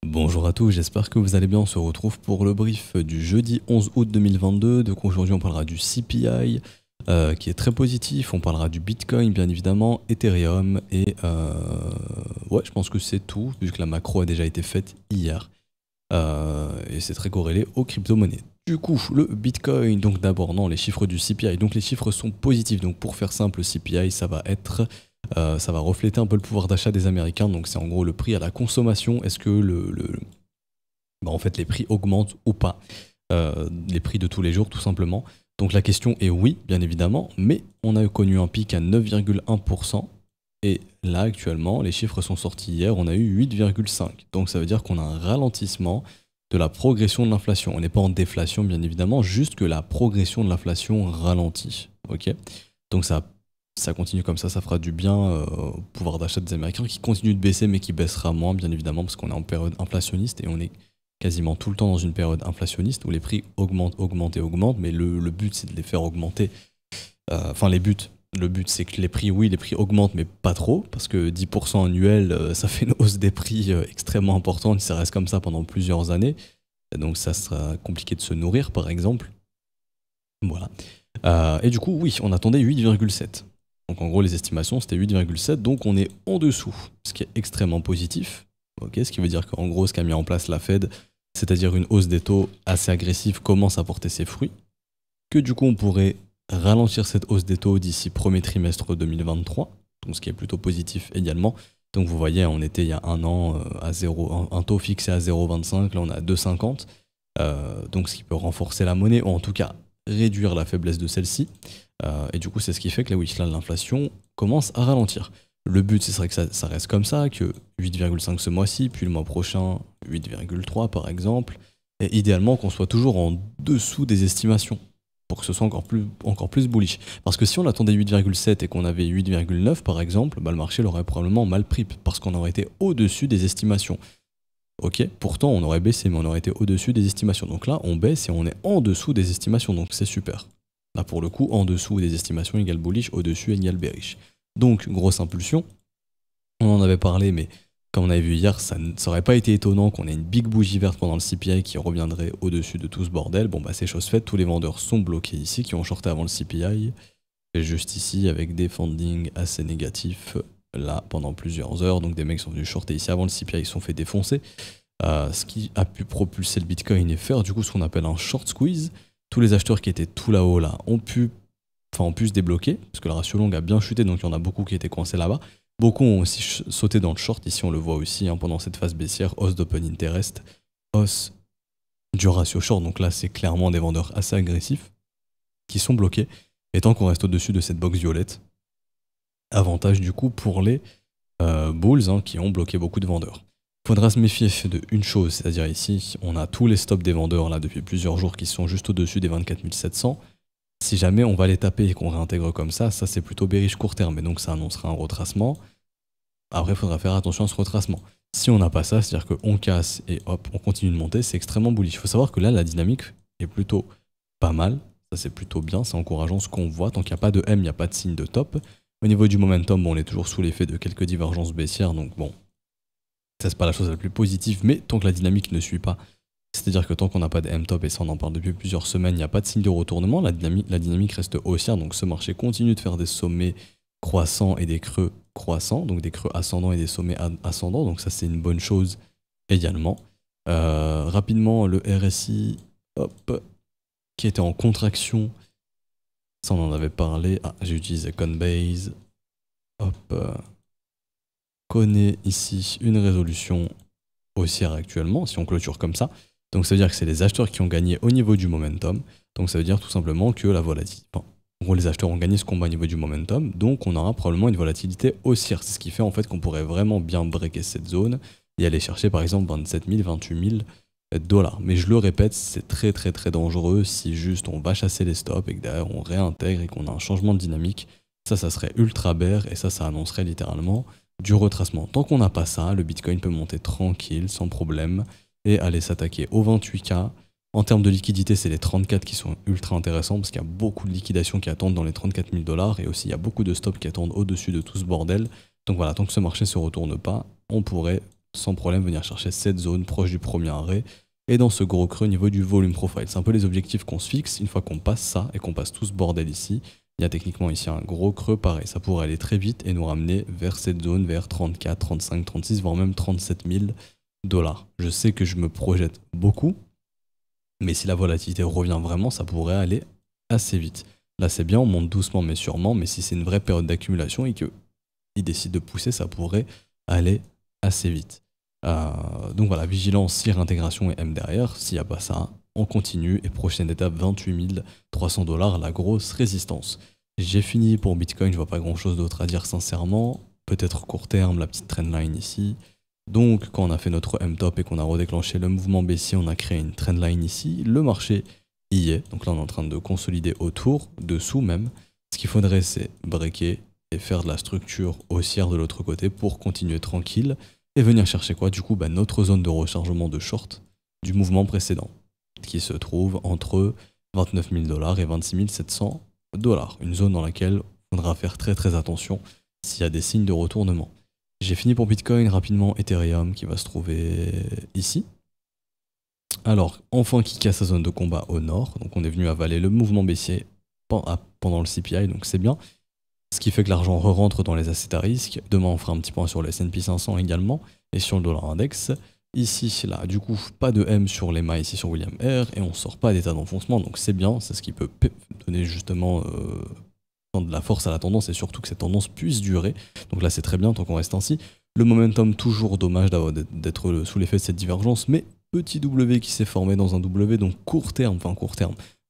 Bonjour à tous, j'espère que vous allez bien. On se retrouve pour le brief du jeudi 11 août 2022. Donc aujourd'hui, on parlera du CPI qui est très positif. On parlera du Bitcoin, bien évidemment, Ethereum et ouais, je pense que c'est tout vu que la macro a déjà été faite hier et c'est très corrélé aux crypto-monnaies. Du coup, le Bitcoin, donc d'abord, non, les chiffres du CPI. Donc les chiffres sont positifs. Donc pour faire simple, le CPI, ça va refléter un peu le pouvoir d'achat des Américains. Donc c'est en gros le prix à la consommation. Est-ce que bah, en fait les prix augmentent ou pas? Les prix de tous les jours, tout simplement. Donc la question est oui, bien évidemment, mais on a connu un pic à 9,1%. Et là, actuellement, les chiffres sont sortis hier, on a eu 8,5. Donc ça veut dire qu'on a un ralentissement de la progression de l'inflation. On n'est pas en déflation, bien évidemment, juste que la progression de l'inflation ralentit. Ok. Donc ça continue comme ça fera du bien au pouvoir d'achat des Américains qui continue de baisser, mais qui baissera moins, bien évidemment, parce qu'on est en période inflationniste et on est quasiment tout le temps dans une période inflationniste où les prix augmentent, augmentent et augmentent, mais le but c'est de les faire augmenter. Enfin, le but c'est que les prix, oui, les prix augmentent, mais pas trop, parce que 10% annuel, ça fait une hausse des prix extrêmement importante, ça reste comme ça pendant plusieurs années, donc ça sera compliqué de se nourrir, par exemple. Voilà. Et du coup, oui, on attendait 8,7. Donc en gros, les estimations, c'était 8,7, donc on est en dessous, ce qui est extrêmement positif. Ok, ce qui veut dire qu'en gros, ce qu'a mis en place la Fed, c'est-à-dire une hausse des taux assez agressive, commence à porter ses fruits. Que du coup, on pourrait ralentir cette hausse des taux d'ici premier trimestre 2023, donc ce qui est plutôt positif également. Donc vous voyez, on était il y a un an à 0, un taux fixé à 0,25, là on est à 2,50. Donc ce qui peut renforcer la monnaie, ou en tout cas réduire la faiblesse de celle-ci. Et du coup, c'est ce qui fait que là, l'inflation commence à ralentir. Le but, ce serait que ça reste comme ça, que 8,5 ce mois-ci, puis le mois prochain, 8,3 par exemple. Et idéalement, qu'on soit toujours en dessous des estimations, pour que ce soit encore plus bullish. Parce que si on attendait 8,7 et qu'on avait 8,9 par exemple, bah, le marché l'aurait probablement mal pris, parce qu'on aurait été au-dessus des estimations. Ok, pourtant on aurait baissé, mais on aurait été au-dessus des estimations. Donc là, on baisse et on est en dessous des estimations, donc c'est super. Là, pour le coup, en dessous des estimations égale bullish, au-dessus égale bearish. Donc, grosse impulsion. On en avait parlé, mais comme on avait vu hier, ça n'aurait pas été étonnant qu'on ait une big bougie verte pendant le CPI qui reviendrait au-dessus de tout ce bordel. Bon, bah, c'est chose faite, tous les vendeurs sont bloqués ici, qui ont shorté avant le CPI. Et juste ici, avec des fundings assez négatifs, là, pendant plusieurs heures. Donc, des mecs sont venus shorter ici avant le CPI, ils se sont fait défoncer. Ce qui a pu propulser le Bitcoin et faire du coup ce qu'on appelle un short squeeze. Tous les acheteurs qui étaient tout là-haut là ont pu se débloquer, parce que le ratio long a bien chuté, donc il y en a beaucoup qui étaient coincés là-bas. Beaucoup ont aussi sauté dans le short, ici on le voit aussi, hein, pendant cette phase baissière, hausse d'open interest, hausse du ratio short, donc là c'est clairement des vendeurs assez agressifs qui sont bloqués, et tant qu'on reste au-dessus de cette box violette, avantage du coup pour les bulls hein, qui ont bloqué beaucoup de vendeurs. Il faudra se méfier de une chose, c'est-à-dire ici, on a tous les stops des vendeurs là depuis plusieurs jours qui sont juste au-dessus des 24 700. Si jamais on va les taper et qu'on réintègre comme ça c'est plutôt bearish court terme, et donc ça annoncera un retracement. Après, il faudra faire attention à ce retracement. Si on n'a pas ça, c'est-à-dire qu'on casse et hop, on continue de monter, c'est extrêmement bullish. Il faut savoir que là, la dynamique est plutôt pas mal, ça c'est plutôt bien, c'est encourageant ce qu'on voit. Tant qu'il n'y a pas de M, il n'y a pas de signe de top. Au niveau du momentum, bon, on est toujours sous l'effet de quelques divergences baissières, donc bon, ça c'est pas la chose la plus positive, mais tant que la dynamique ne suit pas, c'est-à-dire que tant qu'on n'a pas de M-top, et ça on en parle depuis plusieurs semaines, il n'y a pas de signe de retournement, la dynamique reste haussière, donc ce marché continue de faire des sommets croissants et des creux croissants, donc des creux ascendants et des sommets ascendants, donc ça c'est une bonne chose également. Rapidement, le RSI, hop, qui était en contraction, ça on en avait parlé, j'ai utilisé Coinbase, hop, connaît ici une résolution haussière actuellement, si on clôture comme ça. Donc ça veut dire que c'est les acheteurs qui ont gagné au niveau du momentum. Donc ça veut dire tout simplement que la volatilité... Enfin, en gros, les acheteurs ont gagné ce combat au niveau du momentum, donc on aura probablement une volatilité haussière. C'est ce qui fait en fait qu'on pourrait vraiment bien breaker cette zone et aller chercher par exemple 27 000, 28 000 dollars. Mais je le répète, c'est très très très dangereux si juste on va chasser les stops et que derrière on réintègre et qu'on a un changement de dynamique. Ça serait ultra bear et ça annoncerait littéralement du retracement. Tant qu'on n'a pas ça, le Bitcoin peut monter tranquille, sans problème, et aller s'attaquer aux 28K. En termes de liquidité, c'est les 34 qui sont ultra intéressants, parce qu'il y a beaucoup de liquidations qui attendent dans les 34 000 dollars, et aussi il y a beaucoup de stops qui attendent au-dessus de tout ce bordel. Donc voilà, tant que ce marché ne se retourne pas, on pourrait sans problème venir chercher cette zone proche du premier arrêt et dans ce gros creux au niveau du volume profile. C'est un peu les objectifs qu'on se fixe. Une fois qu'on passe ça et qu'on passe tout ce bordel ici, il y a techniquement ici un gros creux pareil. Ça pourrait aller très vite et nous ramener vers cette zone, vers 34, 35, 36, voire même 37 000 $. Je sais que je me projette beaucoup, mais si la volatilité revient vraiment, ça pourrait aller assez vite. Là c'est bien, on monte doucement mais sûrement, mais si c'est une vraie période d'accumulation et qu'il décide de pousser, ça pourrait aller assez vite. Donc voilà, vigilance si réintégration et M derrière. S'il n'y a pas ça, on continue. Et prochaine étape, 28 300 $, la grosse résistance. J'ai fini pour Bitcoin, je vois pas grand chose d'autre à dire sincèrement. Peut-être court terme, la petite trendline ici. Donc quand on a fait notre M-top et qu'on a redéclenché le mouvement baissier, on a créé une trendline ici. Le marché y est. Donc là on est en train de consolider autour, dessous même. Ce qu'il faudrait c'est breaker et faire de la structure haussière de l'autre côté pour continuer tranquille. Et venir chercher quoi? Du coup, notre zone de rechargement de short du mouvement précédent, qui se trouve entre 29 000 $ et 26 700 $. Une zone dans laquelle il faudra faire très très attention s'il y a des signes de retournement. J'ai fini pour Bitcoin, rapidement Ethereum qui va se trouver ici. Alors, enfin qui casse sa zone de combat au nord. Donc on est venu avaler le mouvement baissier pendant le CPI, donc c'est bien. Ce qui fait que l'argent re-rentre dans les assets à risque. Demain, on fera un petit point sur le S&P 500 également et sur le dollar index. Ici, là, du coup, pas de M sur les mâts ici sur William R. Et on sort pas d'état d'enfoncement, donc c'est bien. C'est ce qui peut donner justement de la force à la tendance et surtout que cette tendance puisse durer. Donc là, c'est très bien tant qu'on reste ainsi. Le momentum, toujours dommage d'être sous l'effet de cette divergence, mais petit W qui s'est formé dans un W, donc court terme.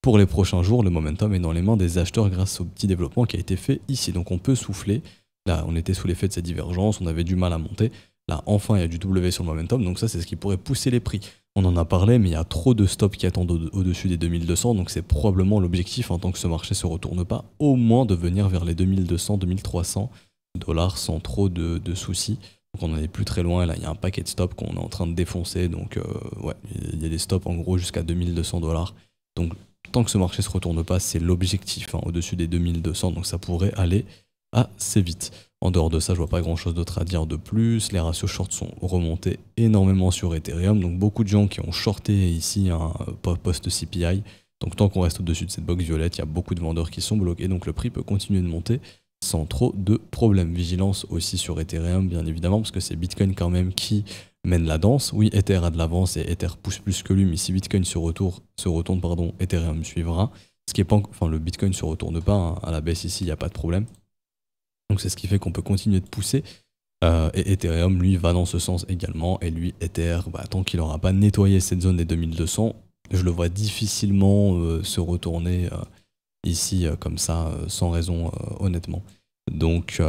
Pour les prochains jours, le momentum est dans les mains des acheteurs grâce au petit développement qui a été fait ici. Donc on peut souffler. Là, on était sous l'effet de cette divergence, on avait du mal à monter. Là, enfin, il y a du W sur le momentum. Donc ça, c'est ce qui pourrait pousser les prix. On en a parlé, mais il y a trop de stops qui attendent au-dessus des 2200. Donc c'est probablement l'objectif, en tant que ce marché ne se retourne pas, au moins de venir vers les 2200, 2300 $ sans trop de soucis. Donc on n'en est plus très loin. Là, il y a un paquet de stops qu'on est en train de défoncer. Donc ouais, il y a des stops en gros jusqu'à 2200 $. Donc tant que ce marché ne se retourne pas, c'est l'objectif, au-dessus des 2200, donc ça pourrait aller assez vite. En dehors de ça, je vois pas grand chose d'autre à dire de plus. Les ratios short sont remontés énormément sur Ethereum, donc beaucoup de gens qui ont shorté ici un post-CPI. Donc tant qu'on reste au-dessus de cette box violette, il y a beaucoup de vendeurs qui sont bloqués, donc le prix peut continuer de monter sans trop de problèmes. Vigilance aussi sur Ethereum, bien évidemment, parce que c'est Bitcoin quand même qui mène la danse. Oui, Ether a de l'avance et Ether pousse plus que lui, mais si Bitcoin se retourne, Ethereum suivra. Ce qui est pas, le Bitcoin se retourne pas à la baisse ici, il n'y a pas de problème. Donc c'est ce qui fait qu'on peut continuer de pousser. Et Ethereum, lui, va dans ce sens également. Et lui, Ether, tant qu'il n'aura pas nettoyé cette zone des 2200, je le vois difficilement se retourner ici comme ça, sans raison, honnêtement. Donc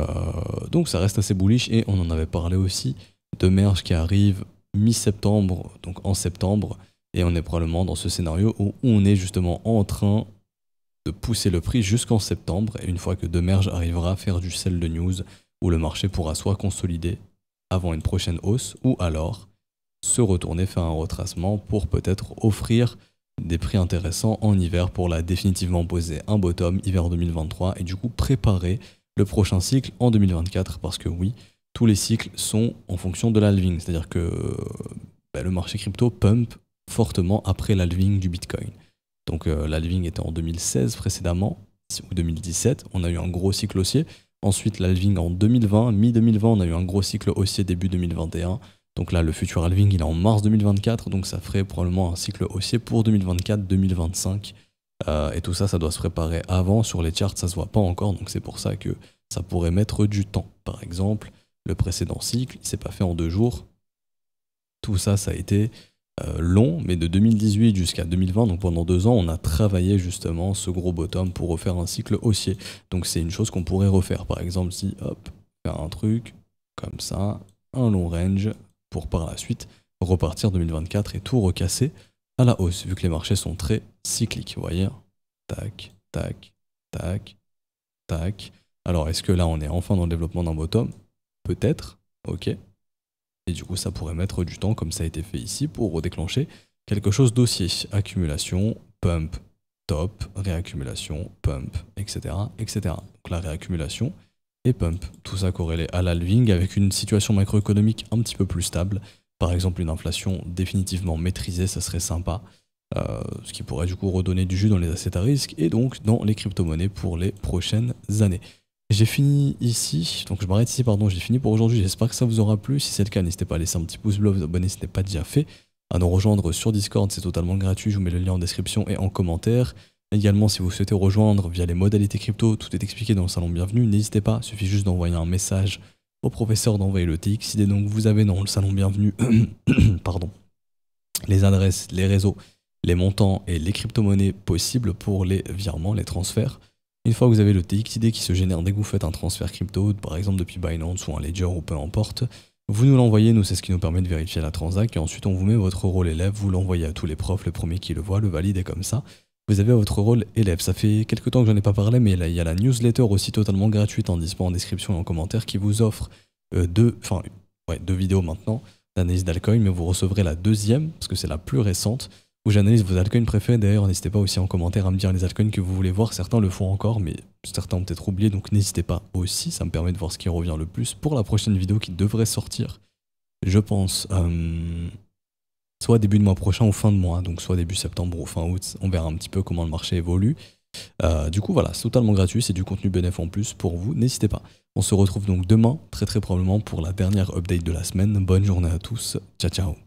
ça reste assez bullish et on en avait parlé aussi de merge qui arrive mi-septembre, donc en septembre, et on est probablement dans ce scénario où on est justement en train de pousser le prix jusqu'en septembre, et une fois que Demerge arrivera à faire du sell de news, où le marché pourra soit consolider avant une prochaine hausse, ou alors se retourner, faire un retracement pour peut-être offrir des prix intéressants en hiver pour là définitivement poser un bottom hiver 2023 et du coup préparer le prochain cycle en 2024, parce que oui, tous les cycles sont en fonction de l'halving, c'est-à-dire que le marché crypto pump fortement après l'halving du Bitcoin. Donc l'halving était en 2016 précédemment, ou 2017, on a eu un gros cycle haussier. Ensuite l'halving en 2020, mi-2020, on a eu un gros cycle haussier début 2021. Donc là le futur halving il est en mars 2024, donc ça ferait probablement un cycle haussier pour 2024-2025. Et tout ça, ça doit se préparer avant. Sur les charts, ça se voit pas encore, donc c'est pour ça que ça pourrait mettre du temps. Par exemple, le précédent cycle, il s'est pas fait en 2 jours. Tout ça, ça a été long, mais de 2018 jusqu'à 2020, donc pendant 2 ans, on a travaillé justement ce gros bottom pour refaire un cycle haussier. Donc c'est une chose qu'on pourrait refaire. Par exemple, si, hop, faire un truc comme ça, un long range, pour par la suite repartir 2024 et tout recasser à la hausse, vu que les marchés sont très cycliques, vous voyez. Tac, tac, tac, tac. Alors, est-ce que là, on est enfin dans le développement d'un bottom? Peut-être, ok. Et du coup, ça pourrait mettre du temps, comme ça a été fait ici, pour redéclencher quelque chose d'haussier. Accumulation, pump, top, réaccumulation, pump, etc., etc. Donc la réaccumulation, et pump. Tout ça corrélé à l'halving avec une situation macroéconomique un petit peu plus stable. Par exemple, une inflation définitivement maîtrisée, ça serait sympa. Ce qui pourrait du coup redonner du jus dans les assets à risque et donc dans les crypto-monnaies pour les prochaines années. J'ai fini ici, donc je m'arrête ici, pardon, j'ai fini pour aujourd'hui. J'espère que ça vous aura plu. Si c'est le cas, n'hésitez pas à laisser un petit pouce bleu, vous abonner si ce n'est pas déjà fait, à nous rejoindre sur Discord, c'est totalement gratuit. Je vous mets le lien en description et en commentaire. Également, si vous souhaitez rejoindre via les modalités crypto, tout est expliqué dans le salon bienvenue. N'hésitez pas, il suffit juste d'envoyer un message au professeur d'envoyer le TXID. Donc vous avez dans le salon bienvenue pardon, les adresses, les réseaux, les montants et les crypto-monnaies possibles pour les virements, les transferts. Une fois que vous avez le TXID qui se génère dès que vous faites un transfert crypto, par exemple depuis Binance ou un Ledger ou peu importe, vous nous l'envoyez, nous c'est ce qui nous permet de vérifier la transac et ensuite on vous met votre rôle élève, vous l'envoyez à tous les profs, le premier qui le voit le valide et comme ça, vous avez votre rôle élève. Ça fait quelques temps que j'en ai pas parlé, mais là il y a la newsletter aussi totalement gratuite en dispo en description et en commentaire qui vous offre deux vidéos maintenant d'analyse d'altcoin, mais vous recevrez la deuxième, parce que c'est la plus récente, où j'analyse vos altcoins préférés. D'ailleurs, n'hésitez pas aussi en commentaire à me dire les altcoins que vous voulez voir. Certains le font encore, mais certains ont peut-être oublié, donc n'hésitez pas aussi. Ça me permet de voir ce qui revient le plus pour la prochaine vidéo qui devrait sortir, je pense, soit début de mois prochain ou fin de mois, donc soit début septembre ou fin août. On verra un petit peu comment le marché évolue. Du coup, voilà, c'est totalement gratuit, c'est du contenu bénéf en plus pour vous. N'hésitez pas. On se retrouve donc demain, très probablement, pour la dernière update de la semaine. Bonne journée à tous. Ciao, ciao.